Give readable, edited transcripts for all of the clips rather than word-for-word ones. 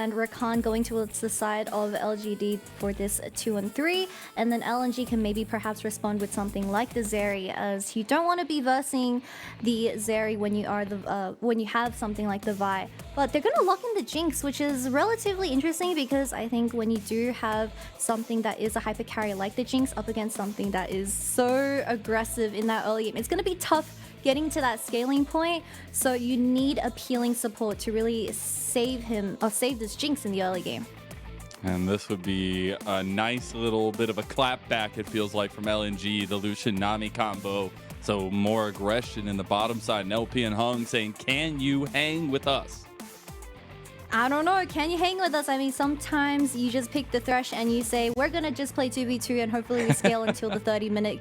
and Rakan going towards the side of LGD for this 2-on-3, and then LNG can maybe perhaps respond with something like the Zeri, as you don't want to be versing the Zeri when you are the when you have something like the Vi. But they're gonna lock in the Jinx, which is relatively interesting because I think when you do have something that is a hyper carry like the Jinx up against something that is so aggressive in that early game, it's gonna be tough getting to that scaling point, so you need appealing support to really save him or save this Jinx in the early game. And this would be a nice little bit of a clap back, it feels like, from LNG, the Lucian Nami combo. So more aggression in the bottom side, and LP and Hung saying, can you hang with us? I don't know, can you hang with us? I mean, sometimes you just pick the Thresh and you say, we're gonna just play 2v2 and hopefully we scale until the 30-minute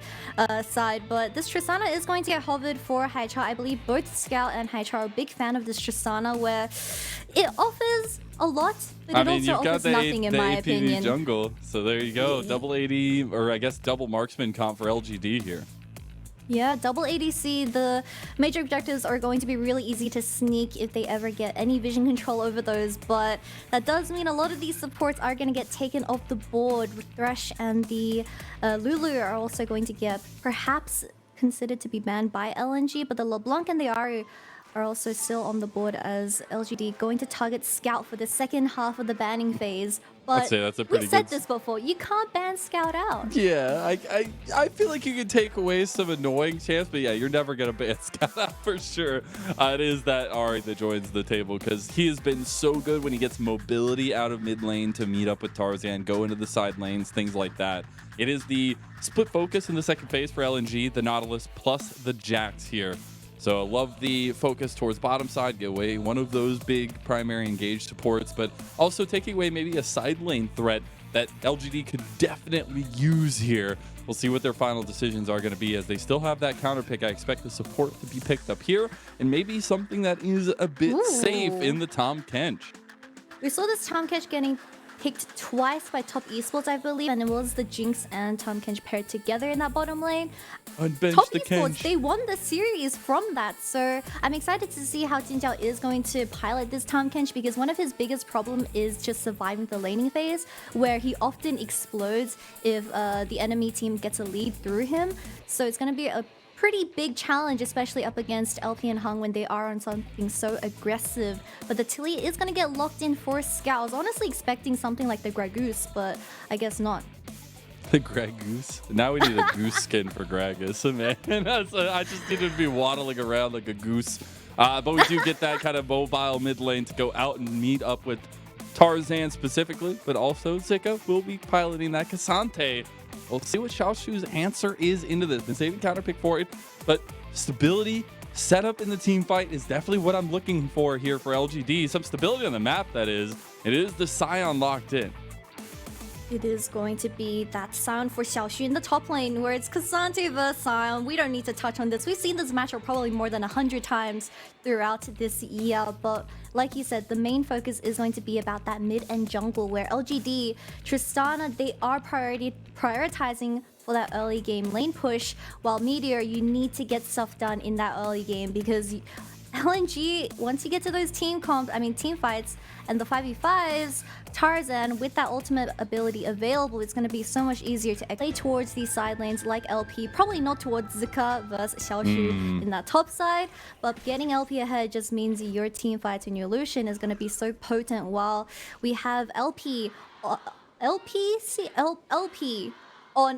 side. But this Tristana is going to get hovered for Haichao. I believe both Scout and Haichao are a big fan of this Tristana, where it offers a lot, but it also offers nothing in my opinion. Jungle, so there you go. Double AD, or I guess double marksman comp for LGD here. Yeah, double ADC, the major objectives are going to be really easy to sneak if they ever get any vision control over those, but that does mean a lot of these supports are going to get taken off the board. Thresh and the Lulu are also going to get perhaps considered to be banned by LNG, but the LeBlanc and the Ari are also still on the board as LGD going to target Scout for the second half of the banning phase. But that's a pretty we said this before, you can't ban Scout out. Yeah, I feel like you can take away some annoying chance, but yeah, you're never going to ban Scout out for sure. It is that Ari that joins the table because he has been so good when he gets mobility out of mid lane to meet up with Tarzan, go into the side lanes, things like that. It is the split focus in the second phase for LNG, the Nautilus plus the Jax here. So I love the focus towards bottom side, get away one of those big primary engaged supports, but also taking away maybe a side lane threat that LGD could definitely use here. We'll see what their final decisions are going to be as they still have that counter pick. I expect the support to be picked up here and maybe something that is a bit safe in the Tahm Kench. We saw this Tahm Kench getting picked twice by top esports, I believe, and it was the Jinx and Tahm Kench paired together in that bottom lane. Top esports, they won the series from that, so I'm excited to see how JinJiao is going to pilot this Tahm Kench, because one of his biggest problem is just surviving the laning phase, where he often explodes if the enemy team gets a lead through him. So it's going to be a pretty big challenge, especially up against LP and Hung when they are on something so aggressive. But the Taliyah is going to get locked in for Scout. I was honestly expecting something like the Gragoose, but I guess not. The Gragoose? Now we need a goose skin for Gragas, man. I just need to be waddling around like a goose. But we do get that kind of mobile mid lane to go out and meet up with Tarzan specifically, but also Zika will be piloting that Ksante. We'll see what Xiaoxu's answer is into this. Been saving counter pick for it, but stability, setup in the team fight is definitely what I'm looking for here for LGD. Some stability on the map, that is. It is the Sion locked in. It is going to be that Sion for Xiaoxu in the top lane, where it's Ksante vs Sion. We don't need to touch on this. We've seen this matchup probably more than 100 times throughout this year, but like you said, the main focus is going to be about that mid and jungle, where LGD, Tristana, they are prioritizing for that early game lane push, while Meteor, you need to get stuff done in that early game, because LNG, once you get to those team fights and the 5v5s, Tarzan, with that ultimate ability available, it's going to be so much easier to play towards these side lanes like LP. Probably not towards Zika versus Xiaoxu in that top side, but getting LP ahead just means your team fights and your Lucian is going to be so potent, while we have LP on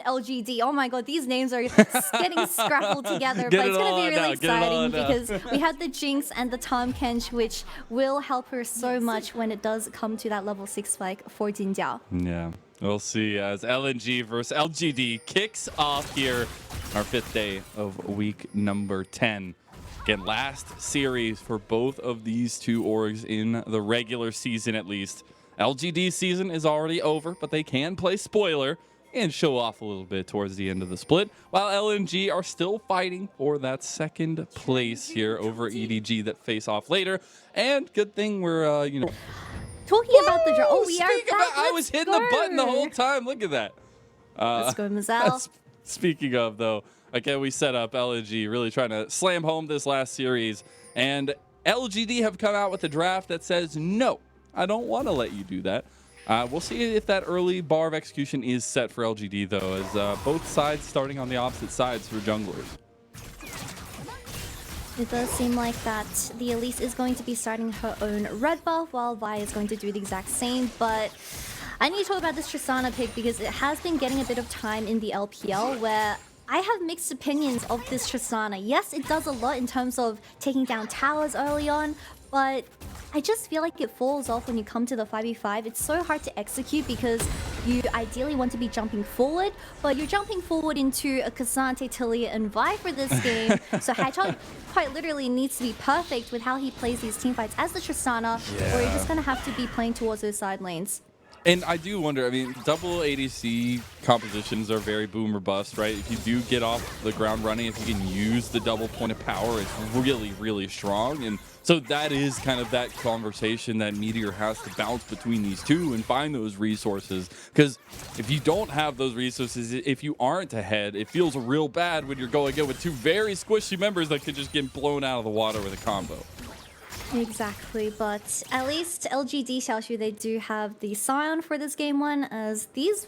LGD. Oh my god, these names are getting scrabbled together, but it's going to be really exciting because we have the Jinx and the Tahm Kench, which will help her so much when it does come to that level 6 spike for JinJiao. Yeah, we'll see as LNG versus LGD kicks off here, our 5th day of week number 10. Again, last series for both of these two orgs in the regular season at least. LGD season is already over, but they can play spoiler and show off a little bit towards the end of the split, while LNG are still fighting for that second place here over EDG that face off later. And good thing we're, talking about the draw. Oh, we are back. I was hitting the button the whole time. Look at that. Let's go, Mazel. Speaking of, though, again, we set up LNG really trying to slam home this last series, and LGD have come out with a draft that says no. I don't want to let you do that. We'll see if that early bar of execution is set for LGD, though, as both sides starting on the opposite sides for junglers. It does seem like that the Elise is going to be starting her own red buff, while Vi is going to do the exact same, but I need to talk about this Tristana pick because it has been getting a bit of time in the LPL where I have mixed opinions of this Tristana. Yes, it does a lot in terms of taking down towers early on, but I just feel like it falls off when you come to the 5v5. It's so hard to execute because you ideally want to be jumping forward, but you're jumping forward into a Ksante, Taliyah, and Vi for this game. So Haichao quite literally needs to be perfect with how he plays these teamfights as the Tristana, or you're just going to have to be playing towards those side lanes. And I do wonder, I mean, double ADC compositions are very boom or bust, right? If you do get off the ground running, if you can use the double point of power, it's really, really strong. And so that is kind of that conversation that Meteor has to bounce between these two and find those resources. Because if you don't have those resources, if you aren't ahead, it feels real bad when you're going in with two very squishy members that could just get blown out of the water with a combo. Exactly, but at least LGD Xiaoxu, they do have the Sion for this game one, as these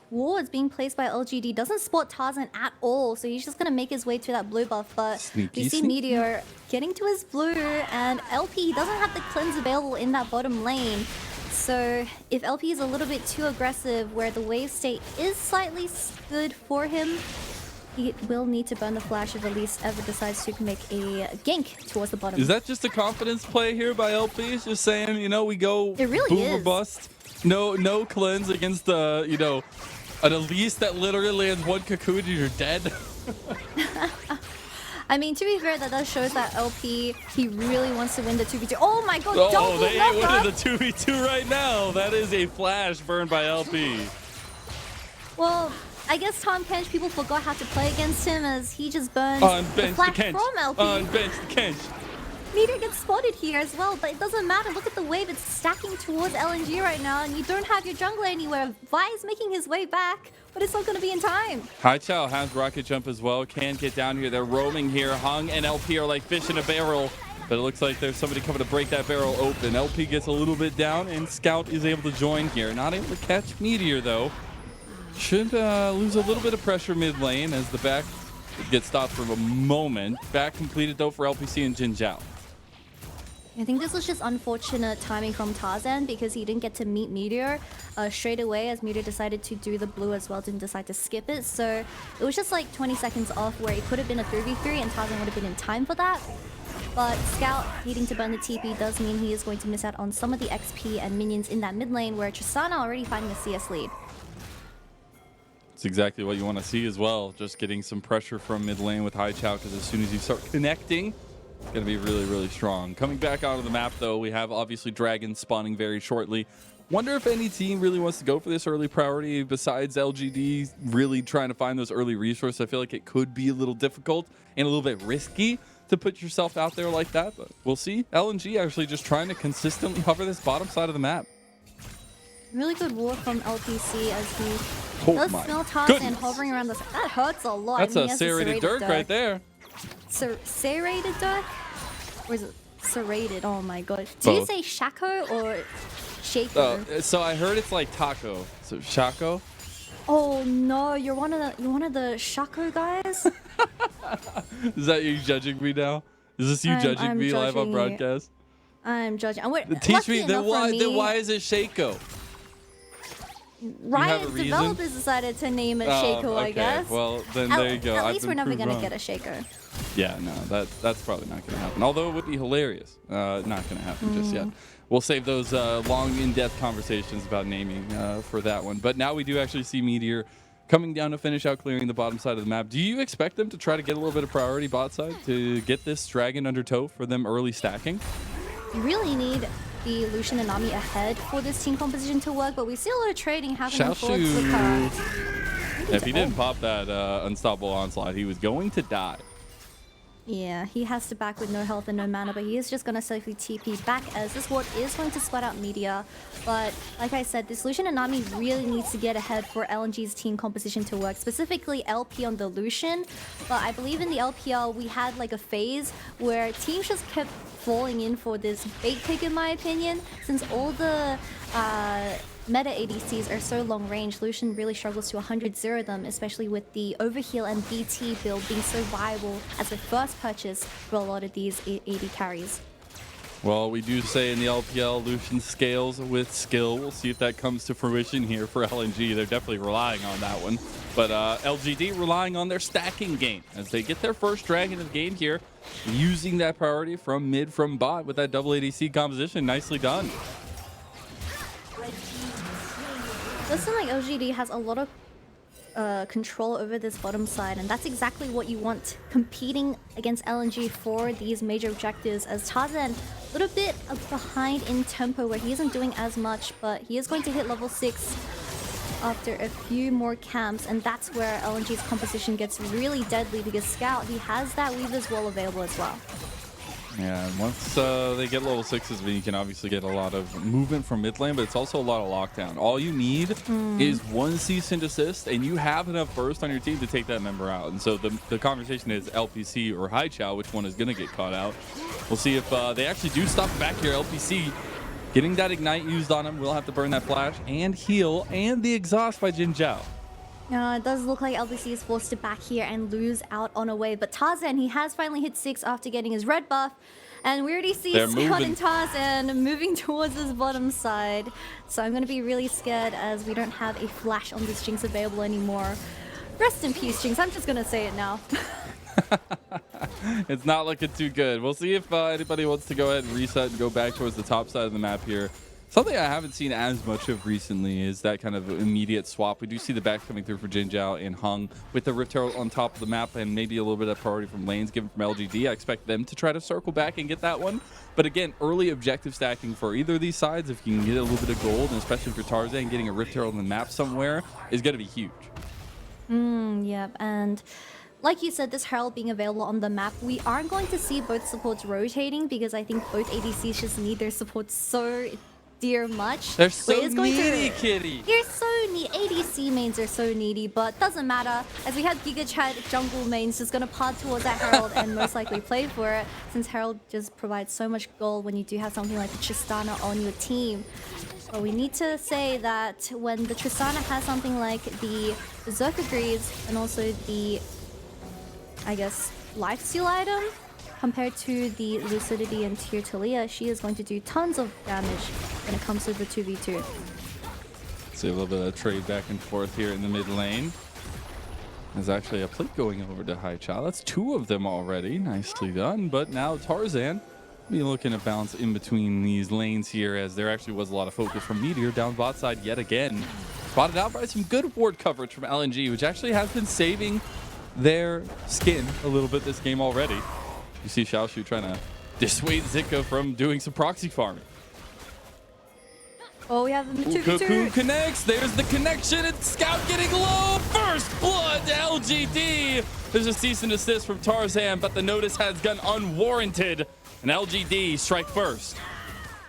wards being placed by LGD doesn't spot Tarzan at all, so he's just going to make his way to that blue buff, but we see Meteor getting to his blue, and LP doesn't have the cleanse available in that bottom lane. So if LP is a little bit too aggressive where the wave state is slightly good for him, he will need to burn the flash if Elise ever decides to make a gank towards the bottom. Is that just a confidence play here by LP? It's just saying, you know, we go it really boom is. or bust. No cleanse against the, you know, an Elise that literally lands one cocoon and you're dead. I mean, to be fair, that does show that LP, he really wants to win the 2v2. Oh my god, oh, they ain't winning the 2v2 right now. That is a flash burned by LP. Well, I guess Tahm Kench, people forgot how to play against him as he just burned the flash from LP. Unbench the Kench. Meteor gets spotted here as well, but it doesn't matter. Look at the wave, it's stacking towards LNG right now, and you don't have your jungler anywhere. Vi is making his way back, but it's not going to be in time. Haichao has rocket jump as well, can't get down here. They're roaming here. Hung and LP are like fish in a barrel, but it looks like there's somebody coming to break that barrel open. LP gets a little bit down, and Scout is able to join here. Not able to catch Meteor, though. Should lose a little bit of pressure mid lane as the back gets stopped for a moment. Back completed, though, for LPC and JinJiao. I think this was just unfortunate timing from Tarzan because he didn't get to meet Meteor straight away as Meteor decided to do the blue as well, didn't decide to skip it. So it was just like 20 seconds off where it could have been a 3v3 and Tarzan would have been in time for that. But Scout needing to burn the TP does mean he is going to miss out on some of the XP and minions in that mid lane where Tristana already finding a CS lead. It's exactly what you want to see as well. Just getting some pressure from mid lane with Haichao, because as soon as you start connecting, it's going to be really, really strong. Coming back onto the map, though, we have obviously Dragons spawning very shortly. Wonder if any team really wants to go for this early priority besides LGD really trying to find those early resources. I feel like it could be a little difficult and a little bit risky to put yourself out there like that, but we'll see. LNG actually just trying to consistently hover this bottom side of the map. Really good war from LPC as he does smell Tarzan hovering around the side. That hurts a lot. That's a serrated dirk right there. Serrated dirk? Or is it serrated? Oh my god. Do you say Shaco or Shaco? So I heard it's like taco. So Shaco? Oh no, you're one of the Shaco guys? Is that you judging me now? Is this you judging me live on broadcast? I'm judging. Teach me, then why is it Shaco? Riot developers decided to name it Shaco, okay. I guess. Well, then there you go. At least we're never going to get a Shaco. Yeah, no, that's probably not going to happen. Although it would be hilarious. Not going to happen just yet. We'll save those long, in-depth conversations about naming for that one. But now we do actually see Meteor coming down to finish out clearing the bottom side of the map. Do you expect them to try to get a little bit of priority bot side to get this dragon under tow for them early stacking? You really need the Lucian and Nami ahead for this team composition to work, but we see a lot of trading happening towards Zika. If he didn't pop that unstoppable onslaught, he was going to die. Yeah, he has to back with no health and no mana, but he is just going to safely TP back as this ward is going to spot out Meteor. But like I said, this Lucian and Nami really needs to get ahead for LNG's team composition to work, specifically LP on the Lucian. But I believe in the LPL, we had like a phase where teams just kept falling in for this bait pick in my opinion. Since all the meta ADCs are so long range, Lucian really struggles to 100-0 them, especially with the overheal and BT build being so viable as the first purchase for a lot of these AD carries. Well, we do say in the LPL, Lucian scales with skill. We'll see if that comes to fruition here for LNG. They're definitely relying on that one. But LGD relying on their stacking game as they get their first dragon of the game here, using that priority from mid, from bot with that double ADC composition. Nicely done. Does seem like LGD has a lot of control over this bottom side, and that's exactly what you want competing against LNG for these major objectives, as Tarzan a little bit behind in tempo where he isn't doing as much, but he is going to hit level 6 after a few more camps, and that's where LNG's composition gets really deadly because Scout, he has that Weaver's Wall available as well. Yeah, and once they get level 6s, you can obviously get a lot of movement from mid lane, but it's also a lot of lockdown. All you need is one cease and desist, and you have enough burst on your team to take that member out. And so the conversation is LPC or Haichao, which one is going to get caught out. We'll see if they actually do stop back here. LPC getting that ignite used on him. We'll have to burn that flash and heal and the exhaust by JinJiao. It does look like LBC is forced to back here and lose out on a wave. But Tarzan, he has finally hit 6 after getting his red buff. And we already see Scout and Tarzan moving towards this bottom side. So I'm going to be really scared as we don't have a flash on this Jinx available anymore. Rest in peace, Jinx. I'm just going to say it now. It's not looking too good. We'll see if anybody wants to go ahead and reset and go back towards the top side of the map here. Something I haven't seen as much of recently is that kind of immediate swap. We do see the back coming through for JinJiao and Hung with the Rift Herald on top of the map and maybe a little bit of priority from lanes given from LGD. I expect them to try to circle back and get that one. But again, early objective stacking for either of these sides, if you can get a little bit of gold, and especially for Tarzan, getting a Rift Herald on the map somewhere is going to be huge. Yep, and like you said, this Herald being available on the map, we aren't going to see both supports rotating because I think both ADCs just need their supports so much. They're so needy, kitty. You're so needy. ADC mains are so needy, but doesn't matter. As we have Giga Chat jungle mains just gonna pod towards that Herald and most likely play for it, since Herald just provides so much gold when you do have something like the Tristana on your team. But we need to say that when the Tristana has something like the Berserker Greaves and also the, I guess, lifesteal item, compared to the Lucidity and Tier Taliyah, she is going to do tons of damage when it comes to the 2v2. See a little bit of trade back and forth here in the mid lane. There's actually a plate going over to Haichao. That's 2 of them already. Nicely done. But now Tarzan be looking to bounce in between these lanes here, as there actually was a lot of focus from Meteor down bot side yet again. Spotted out by some good ward coverage from LNG, which actually has been saving their skin a little bit this game already. You see Xiaoxu trying to dissuade Zika from doing some proxy farming. Oh, we have the 2v2. Cocoon connects. There's the connection. And Scout getting low. First blood to LGD. There's a cease and desist from Tarzan, but the notice has gone unwarranted. And LGD strike first.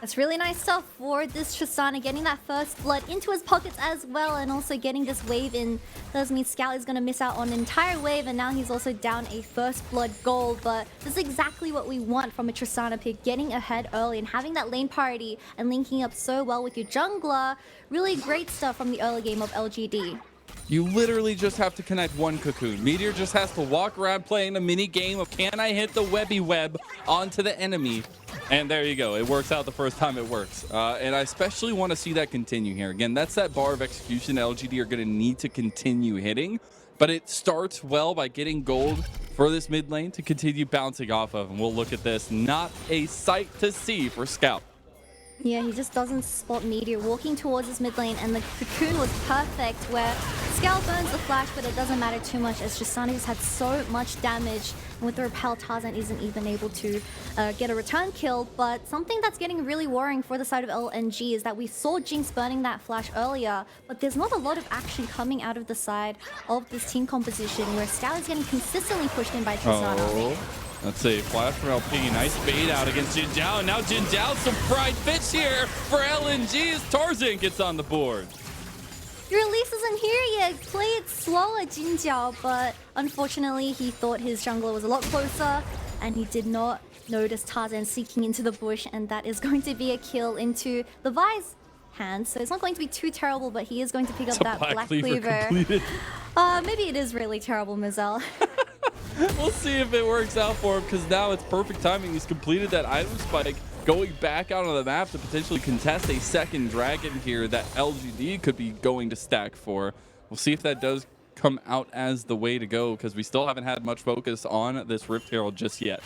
That's really nice stuff for this Tristana, getting that first blood into his pockets as well, and also getting this wave in. Does mean Scout is going to miss out on an entire wave, and now he's also down a first blood gold. But this is exactly what we want from a Tristana pick, getting ahead early and having that lane party and linking up so well with your jungler. Really great stuff from the early game of LGD. You literally just have to connect one Cocoon. Meteor just has to walk around playing a mini game of can I hit the webby web onto the enemy? And there you go. It works out the first time it works. And I especially want to see that continue here. Again, that's that bar of execution LGD are going to need to continue hitting. But it starts well by getting gold for this mid lane to continue bouncing off of. And we'll look at this. Not a sight to see for Scout. Yeah, he just doesn't spot Meteor walking towards his mid lane, and the Cocoon was perfect where Scout burns the flash, but it doesn't matter too much as Tristana has had so much damage, and with the repel, Tarzan isn't even able to get a return kill. But something that's getting really worrying for the side of LNG is that we saw Jinx burning that flash earlier, but there's not a lot of action coming out of the side of this team composition where Scout is getting consistently pushed in by Tristana. Let's see, flash from LP, nice bait out against JinJiao. Now JinJiao, some pride fits here for LNG as Tarzan gets on the board. Your Elise isn't here yet. Play it slower, JinJiao, but unfortunately he thought his jungler was a lot closer and he did not notice Tarzan sneaking into the bush, and that is going to be a kill into Levi's hand. So it's not going to be too terrible, but he is going to pick up that Black Cleaver. Maybe it is really terrible, Mazel. We'll see if it works out for him, because now it's perfect timing. He's completed that item spike, going back out on the map to potentially contest a second dragon here that LGD could be going to stack for. We'll see if that does come out as the way to go, because we still haven't had much focus on this Rift Herald just yet.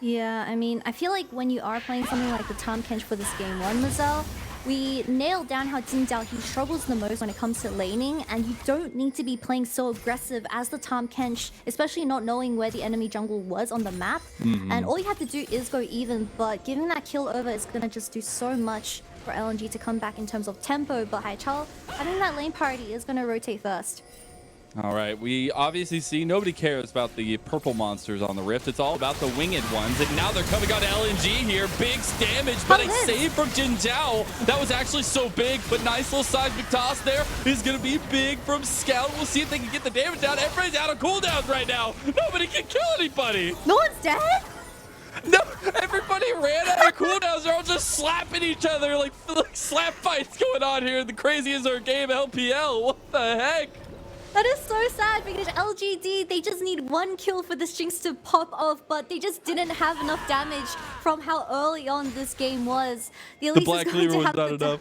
Yeah, I mean, I feel like when you are playing something like the Tahm Kench for this game one, Mazel, we nailed down how JinJiao, he struggles the most when it comes to laning, and you don't need to be playing so aggressive as the Tahm Kench, especially not knowing where the enemy jungle was on the map. And all you have to do is go even, but giving that kill over is going to just do so much for LNG to come back in terms of tempo. But Haichao, having that lane party is going to rotate first. All right, we obviously see nobody cares about the purple monsters on the Rift. It's all about the winged ones, and now they're coming on LNG here. Big damage, but a save from JinJiao. That was actually so big, but nice little seismic toss there is going to be big from Scout. We'll see if they can get the damage down. Everybody's out of cooldowns right now. Nobody can kill anybody. No one's dead? No, everybody ran out of cooldowns. They're all just slapping each other like slap fights going on here. The craziest our game LPL. What the heck? That is so sad, because LGD, they just need one kill for this Jinx to pop off, but they just didn't have enough damage from how early on this game was. The Elise Black Cleaver was not enough.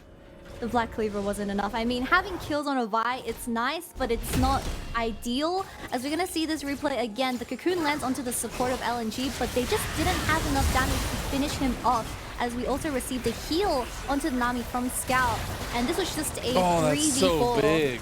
The Black Cleaver wasn't enough. I mean, having kills on a Vi, it's nice, but it's not ideal. As we're going to see this replay again, the Cocoon lands onto the support of LNG, but they just didn't have enough damage to finish him off, as we also received a heal onto Nami from Scout. And this was just a 3v4. That's so big.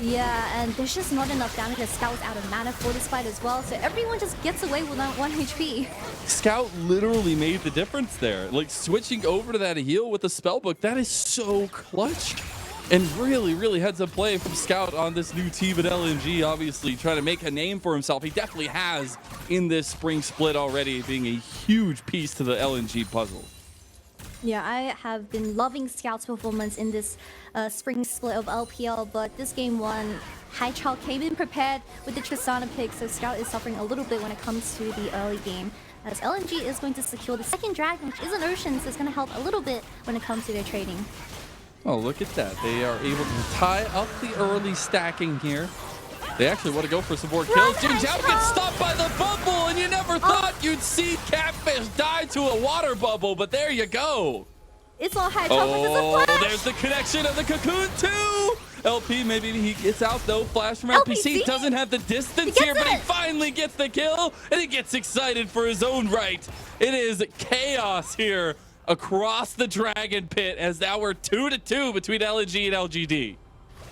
Yeah, and there's just not enough damage as Scout was out of mana for this fight as well, so everyone just gets away with that 1 HP. Scout literally made the difference there. Like, switching over to that heal with the spellbook, that is so clutch. And really, really heads up play from Scout on this new team at LNG, obviously trying to make a name for himself. He definitely has in this spring split already, being a huge piece to the LNG puzzle. Yeah, I have been loving Scout's performance in this spring split of LPL, but this game one, Haichao came in prepared with the Tristana pick, so Scout is suffering a little bit when it comes to the early game, as LNG is going to secure the second dragon, which is an ocean, so it's going to help a little bit when it comes to their trading. Oh, look at that. They are able to tie up the early stacking here. They actually want to go for some more kills. JinJiao gets stopped by the bubble, and you never thought you'd see Catfish die to a water bubble, but there you go. It's all Haichao, but there's a flash. There's the connection of the Cocoon too. LP, maybe he gets out though. Flash from LPC doesn't have the distance here, but he finally gets the kill, and he gets excited for his own right. It is chaos here across the Dragon Pit, as now we're 2-2 between LNG and LGD.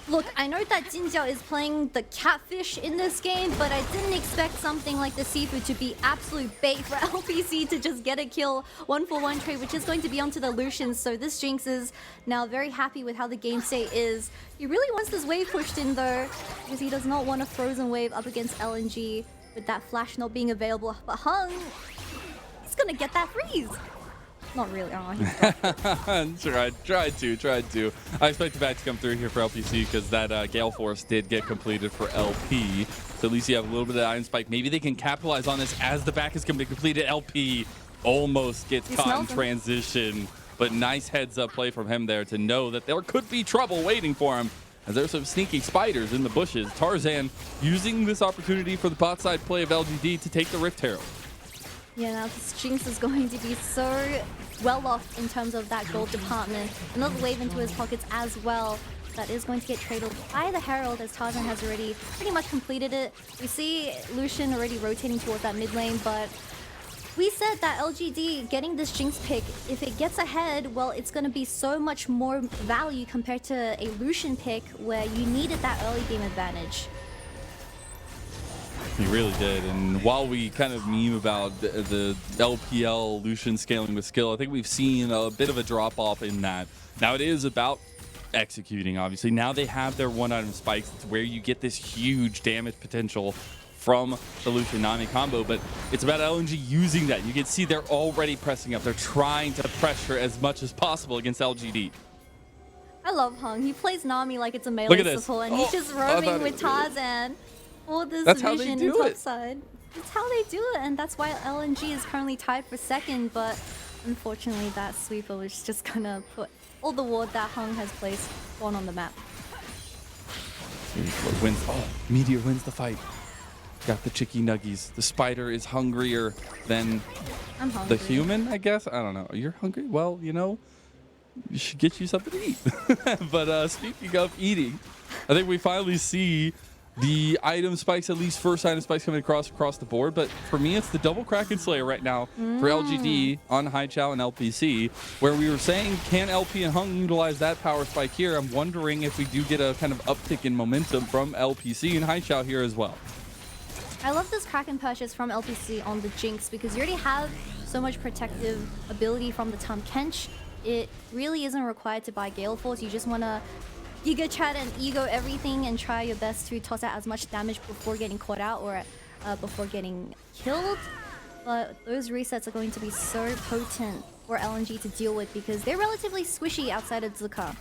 Look, I know that JinJiao is playing the Catfish in this game, but I didn't expect something like the Seafood to be absolute bait for LPC to just get a kill 1-for-1 trade, which is going to be onto the Lucian. So this Jinx is now very happy with how the game state is. He really wants this wave pushed in though, because he does not want a frozen wave up against LNG with that flash not being available. But Hung, he's gonna get that freeze. Not really. Oh, tried to. I expect the back to come through here for LPC, because that Gale Force did get completed for LP. So at least you have a little bit of Iron Spike. Maybe they can capitalize on this as the back is going to be completed. LP almost gets caught in transition, but nice heads up play from him there to know that there could be trouble waiting for him, as there's some sneaky spiders in the bushes. Tarzan using this opportunity for the bot side play of LGD to take the Rift Herald. Yeah, now this Jinx is going to be so well off in terms of that gold department. Another wave into his pockets as well. That is going to get traded by the Herald, as Tarzan has already pretty much completed it. We see Lucian already rotating towards that mid lane, but we said that LGD getting this Jinx pick, if it gets ahead, well, it's going to be so much more value compared to a Lucian pick where you needed that early game advantage. He really did, and while we kind of meme about the LPL Lucian scaling with skill, I think we've seen a bit of a drop-off in that. Now it is about executing, obviously. Now they have their one-item spikes. It's where you get this huge damage potential from the Lucian Nami combo, but it's about LNG using that. You can see they're already pressing up. They're trying to pressure as much as possible against LGD. I love Hung. He plays Nami like it's a melee support, and he's just roaming with Tarzan. Oh, this That's how they vision do top it. side. It's how they do it, and that's why LNG is currently tied for second, but unfortunately that sweeper was just gonna put all the ward that Hung has placed on the map. Wins. Oh, Meteor wins the fight. Got the chicky nuggies. The spider is hungrier than the human, I guess. I don't know. You're hungry? Well, you know, you should get you something to eat. But speaking of eating, I think we finally see the item spikes, at least first item spikes coming across the board. But for me, it's the double Kraken Slayer right now for LGD on Haichao and LPC, where we were saying, can LP and Hung utilize that power spike here? I'm wondering if we do get a kind of uptick in momentum from LPC and Haichao here as well. I love this Kraken purchase from LPC on the Jinx because you already have so much protective ability from the Tahm Kench. It really isn't required to buy Gale Force. You just want to Giga Chat and Ego everything and try your best to toss out as much damage before getting caught out or before getting killed. But those resets are going to be so potent for LNG to deal with because they're relatively squishy outside of Zika.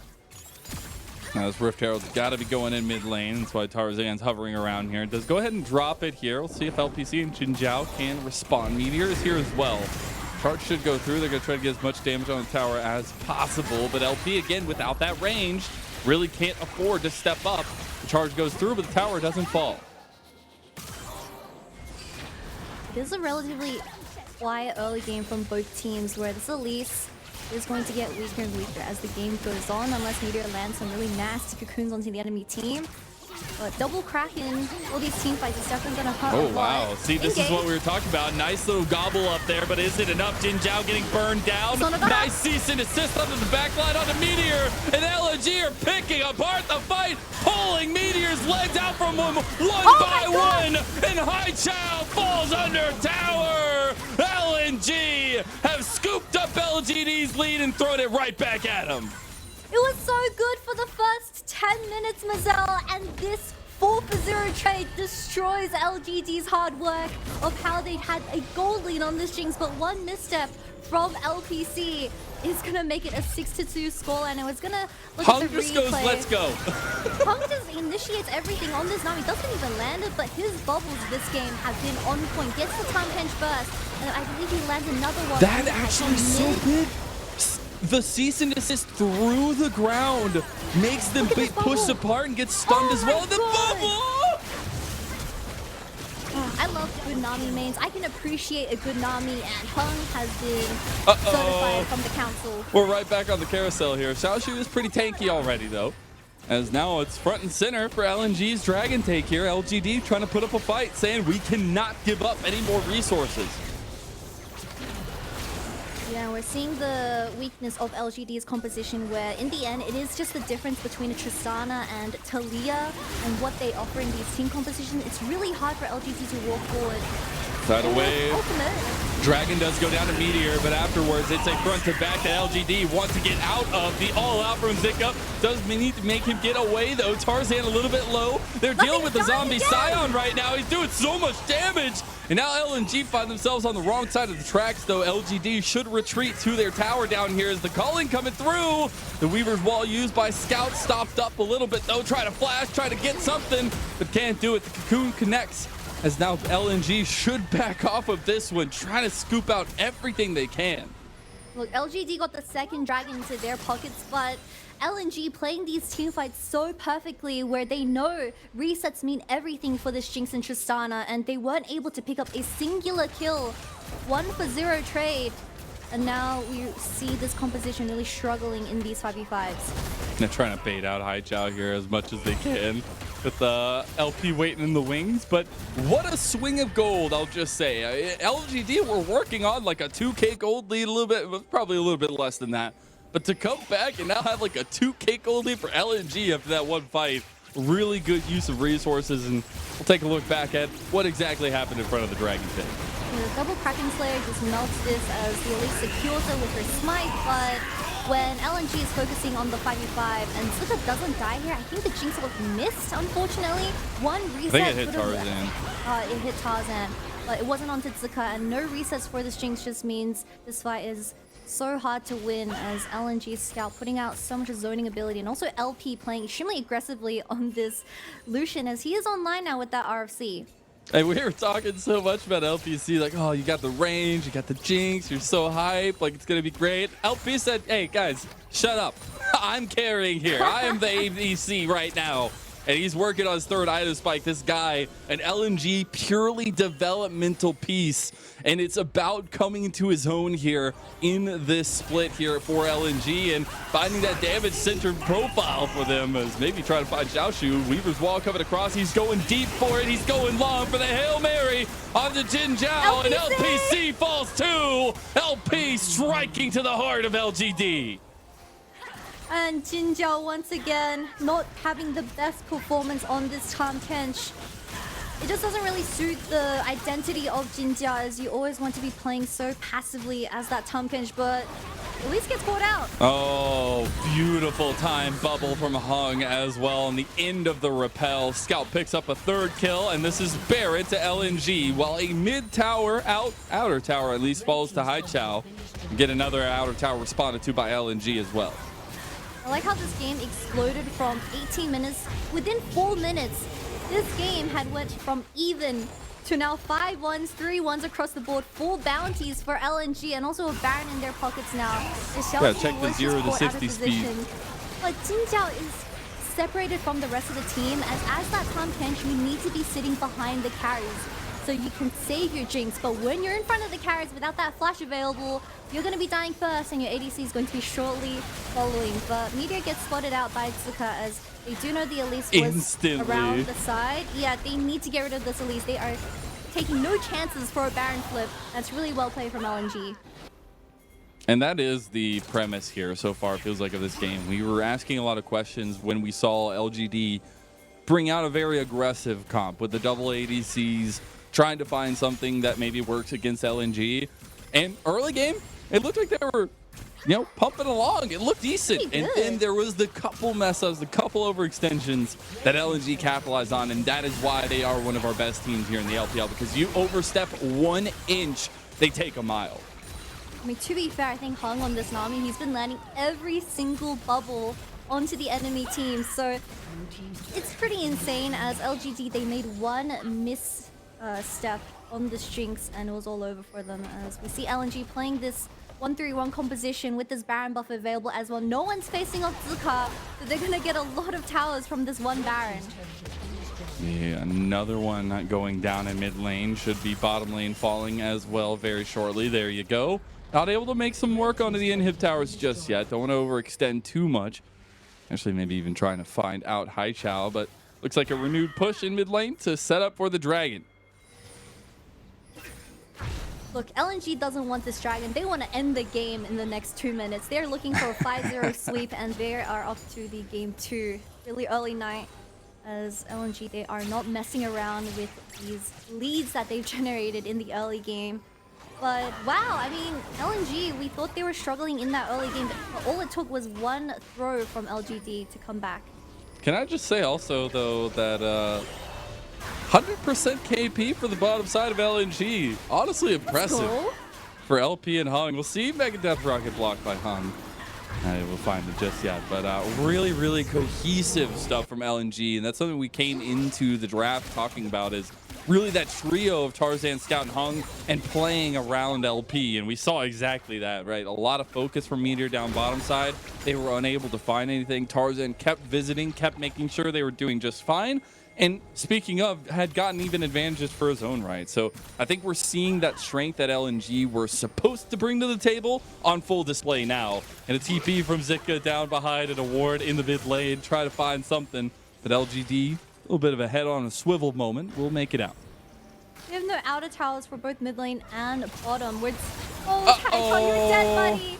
Now this Rift Herald's got to be going in mid lane. That's why Tarzan's hovering around here. Does go ahead and drop it here. We'll see if LPC and JinJiao can respond. Meteor is here as well. Charge should go through. They're going to try to get as much damage on the tower as possible. But LP, again, without that range, really can't afford to step up. The charge goes through, but the tower doesn't fall. It is a relatively quiet early game from both teams where this Elise is going to get weaker and weaker as the game goes on unless Meteor lands some really nasty cocoons onto the enemy team. But double Kraken, all these team fights is definitely going to hurt a lot. Wow. See, this is what we were talking about. Nice little gobble up there, but is it enough? JinJiao getting burned down. Nice cease and assist under the backline on the Meteor. And LNG are picking apart the fight, pulling Meteor's legs out from him one by one. And Haichao falls under tower. LNG have scooped up LGD's lead and thrown it right back at him. It was so good for the first 10 minutes, Mazel, and this 4-0 trade destroys LGD's hard work of how they had a gold lead on this Jinx, but one misstep from LPC is gonna make it a 6-2 score, and it was gonna look at the replay. Goes, let's go. Hung just initiates everything on this Nami, doesn't even land it, but his bubbles this game have been on point. Gets the Tahm Kench first, and I believe he lands another one. That actually is so big. The cease and desist through the ground makes them push apart and get stunned as well. The bubble! I love good Nami mains. I can appreciate a good Nami, and Hung has been certified from the council. We're right back on the carousel here. Xiaoxu is pretty tanky already, though, as now it's front and center for LNG's Dragon Take here. LGD trying to put up a fight, saying we cannot give up any more resources. Yeah, we're seeing the weakness of LGD's composition where in the end it is just the difference between a Tristana and Taliyah and what they offer in these team compositions. It's really hard for LGD to walk forward. Side away. Ultimate. Dragon does go down to Meteor, but afterwards it's a front to back that LGD wants to get out of. The all-out from Zika does need to make him get away, though. Tarzan a little bit low. They're dealing with the zombie Sion right now. He's doing so much damage. And now LNG find themselves on the wrong side of the tracks, though. LGD should retreat to their tower down here as the calling coming through. The Weaver's Wall used by Scout stopped up a little bit, though. Try to flash, try to get something, but can't do it. The cocoon connects, as now LNG should back off of this one, trying to scoop out everything they can. Look, LGD got the second dragon into their pockets, but LNG playing these team fights so perfectly where they know resets mean everything for this Jinx and Tristana, and they weren't able to pick up a singular kill. 1-for-0 trade. And now we see this composition really struggling in these 5v5s. They're trying to bait out Haichao here as much as they can with the LP waiting in the wings. But what a swing of gold, I'll just say. LGD were working on like a 2K gold lead a little bit, probably a little bit less than that. But to come back and now have like a 2K gold lead for LNG after that one fight, really good use of resources. And we'll take a look back at what exactly happened in front of the Dragon Pit. The double Kraken Slayer just melts this as the Elise secures her with her smite, but when LNG is focusing on the 5v5 and Zika doesn't die here, I think the Jinx was missed, unfortunately. One reset. I think it hit Tarzan. It hit Tarzan, but it wasn't onto Zika, and no resets for this Jinx just means this fight is so hard to win as LNG Scout putting out so much zoning ability, and also LP playing extremely aggressively on this Lucian as he is online now with that RFC. Hey, we were talking so much about LPC, like, oh, you got the range, you got the Jinx, you're so hype, like it's gonna be great. LP said, hey guys, shut up. I'm carrying here. I am the ADC right now. And he's working on his third item spike. This guy, an LNG purely developmental piece. And it's about coming into his own here in this split here for LNG and finding that damage-centered profile for them as maybe trying to find Xiaoxu. Weaver's wall coming across. He's going deep for it. He's going long for the Hail Mary on the JinJiao. And LPC falls too. LP striking to the heart of LGD. And JinJiao once again not having the best performance on this Tahm Kench. It just doesn't really suit the identity of JinJiao, as you always want to be playing so passively as that Tahm Kench, but Elise gets caught out. Oh, beautiful time bubble from Hung as well on the end of the repel. Scout picks up a third kill, and this is Barrett to LNG, while a mid tower, outer tower at least, falls to Haichao. Get another outer tower responded to by LNG as well. I like how this game exploded from 18 minutes. Within 4 minutes, this game had went from even to now 5-1s, 3-1s across the board, 4 bounties for LNG, and also a Baron in their pockets now. Yeah, check the 0 to 60 speed. But JinJiao is separated from the rest of the team, as that Tahm Kench, you need to be sitting behind the carries so you can save your Jinx. But when you're in front of the carries without that flash available, you're going to be dying first, and your ADC is going to be shortly following. But Meteor gets spotted out by Zika, as they do know the Elise was around the side. Yeah, they need to get rid of this Elise. They are taking no chances for a Baron flip. That's really well played from LNG. And that is the premise here so far, it feels like, of this game. We were asking a lot of questions when we saw LGD bring out a very aggressive comp with the double ADCs, trying to find something that maybe works against LNG. And early game, it looked like they were, pumping along. It looked decent. And then there was the couple mess-ups, the couple overextensions that LNG capitalized on. And that is why they are one of our best teams here in the LPL, because you overstep 1 inch, they take a mile. I mean, to be fair, I think Hung on this Nami, he's been landing every single bubble onto the enemy team. So it's pretty insane, as LGD, they made one misstep on this Jinx and it was all over for them, as we see LNG playing this 1-3-1 composition with this Baron buff available as well. No one's facing off Zika, so they're gonna get a lot of towers from this one Baron. Yeah, another one going down in mid lane. Should be bottom lane falling as well very shortly. There you go. Not able to make some work onto the inhib towers just yet. Don't want to overextend too much. Actually, maybe even trying to find out Haichao, but looks like a renewed push in mid lane to set up for the dragon. Look, LNG doesn't want this dragon. They want to end the game in the next 2 minutes. They're looking for a 5-0 sweep, and they are up to the game 2. Really early night, as LNG, they are not messing around with these leads that they've generated in the early game. But wow, I mean, LNG, we thought they were struggling in that early game, but all it took was one throw from LGD to come back. Can I just say also, though, that 100% KP for the bottom side of LNG. Honestly impressive for LP and Hung. We'll see Mega Death Rocket blocked by Hung. We'll find it just yet. But really, really cohesive stuff from LNG. And that's something we came into the draft talking about, is really that trio of Tarzan, Scout, and Hung, and playing around LP. And we saw exactly that, right? A lot of focus from Meteor down bottom side. They were unable to find anything. Tarzan kept visiting, kept making sure they were doing just fine. And speaking of, had gotten even advantages for his own right. So I think we're seeing that strength that LNG were supposed to bring to the table on full display now. And a TP from Zika down behind an award in the mid lane, try to find something. But LGD, a little bit of a head on a swivel moment, will make it out. We have no outer towers for both mid lane and bottom. Oh, Haichao, you're dead, buddy.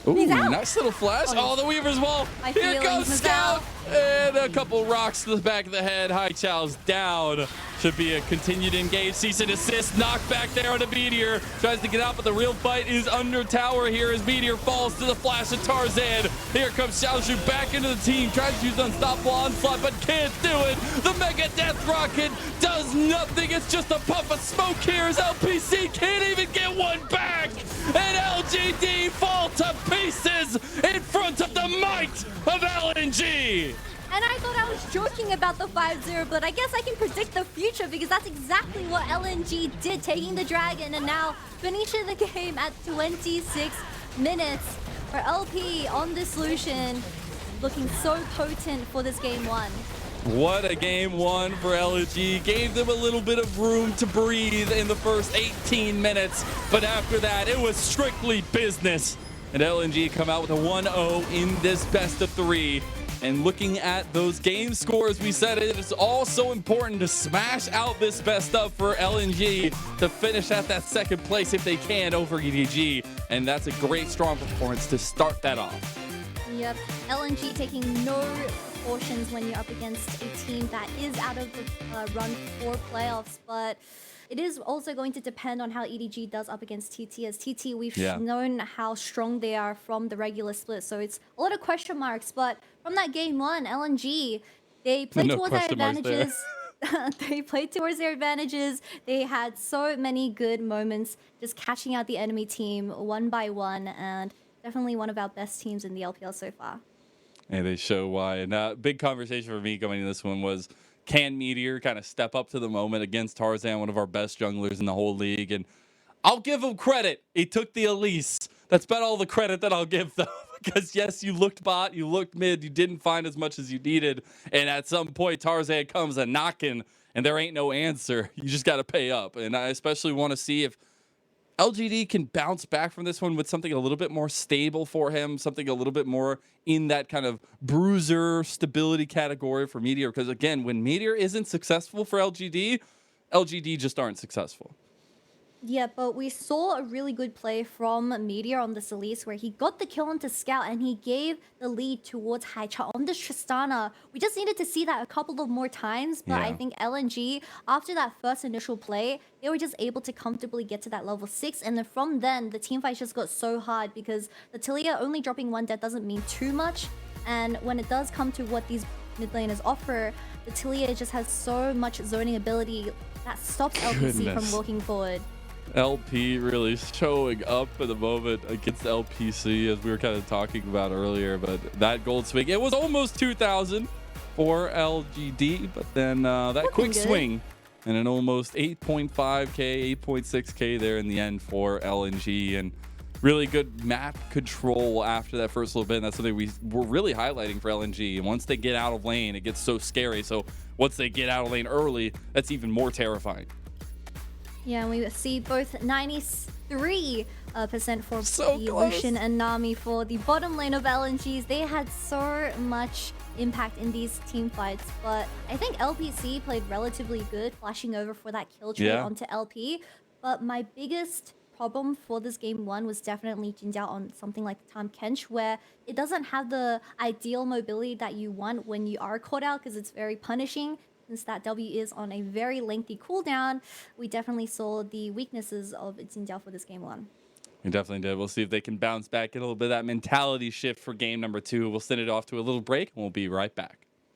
Ooh, nice little flash. Oh, the Weaver's wall. Here comes Scout. And a couple rocks to the back of the head. Haichao's down. Should be a continued engage. Cease and assist. Knocked back there on a Meteor. Tries to get out, but the real fight is under tower here as Meteor falls to the flash of Tarzan. Here comes Xiaoxu back into the team. Tries to use unstoppable onslaught, but can't do it. The Mega Death Rocket does nothing. It's just a puff of smoke here as LPC can't even get one back. And LGD fall to pieces in front of the might of LNG. And I thought I was joking about the 5-0, but I guess I can predict the future because that's exactly what LNG did, taking the dragon and now finishing the game at 26 minutes for LP on this Lucian. Looking so potent for this game one. What a game one for LNG. Gave them a little bit of room to breathe in the first 18 minutes, but after that, it was strictly business. And LNG come out with a 1-0 in this best of 3. And looking at those game scores, we said it is also important to smash out this best of for LNG to finish at that second place if they can over EDG. And that's a great, strong performance to start that off. Yep, LNG taking no precautions when you're up against a team that is out of the run for playoffs, but it is also going to depend on how EDG does up against TT. As TT, we've known how strong they are from the regular split, so it's a lot of question marks. But from that game one, LNG, they played towards their advantages. They played towards their advantages. They had so many good moments just catching out the enemy team one by one, and definitely one of our best teams in the LPL so far. And they show why. And big conversation for me going into this one was, can Meteor kind of step up to the moment against Tarzan, one of our best junglers in the whole league? And I'll give him credit. He took the Elise. That's about all the credit that I'll give them. Because yes, you looked bot, you looked mid, you didn't find as much as you needed. And at some point, Tarzan comes a knocking, and there ain't no answer. You just got to pay up. And I especially want to see if LGD can bounce back from this one with something a little bit more stable for him, something a little bit more in that kind of bruiser stability category for Meteor. Because again, when Meteor isn't successful for LGD, LGD just aren't successful. Yeah, but we saw a really good play from Meteor on this Elise where he got the kill onto Scout and he gave the lead towards Haichao on this Tristana. We just needed to see that a couple of more times, but I think LNG, after that first initial play, they were just able to comfortably get to that level 6, and then from then, the teamfight just got so hard because the Taliyah only dropping 1 death doesn't mean too much, and when it does come to what these mid laners offer, the Taliyah just has so much zoning ability that stops LPC from walking forward. LP really showing up at the moment against LPC, as we were kind of talking about earlier. But that gold swing, it was almost 2,000 for LGD, but then that quick swing and an almost 8.5k, 8.6k there in the end for LNG, and really good map control after that first little bit. And that's something we were really highlighting for LNG. And once they get out of lane, it gets so scary. So once they get out of lane early, that's even more terrifying. Yeah, and we see both 93% for so the Lucian and Nami for the bottom lane of LNGs. They had so much impact in these team fights, but I think LPC played relatively good, flashing over for that kill trade onto LP. But my biggest problem for this game one was definitely JinJiao on something like Tahm Kench, where it doesn't have the ideal mobility that you want when you are caught out because it's very punishing. Since that W is on a very lengthy cooldown, we definitely saw the weaknesses of JinJiao for this game one. We definitely did. We'll see if they can bounce back, get a little bit of that mentality shift for game number 2. We'll send it off to a little break, and we'll be right back.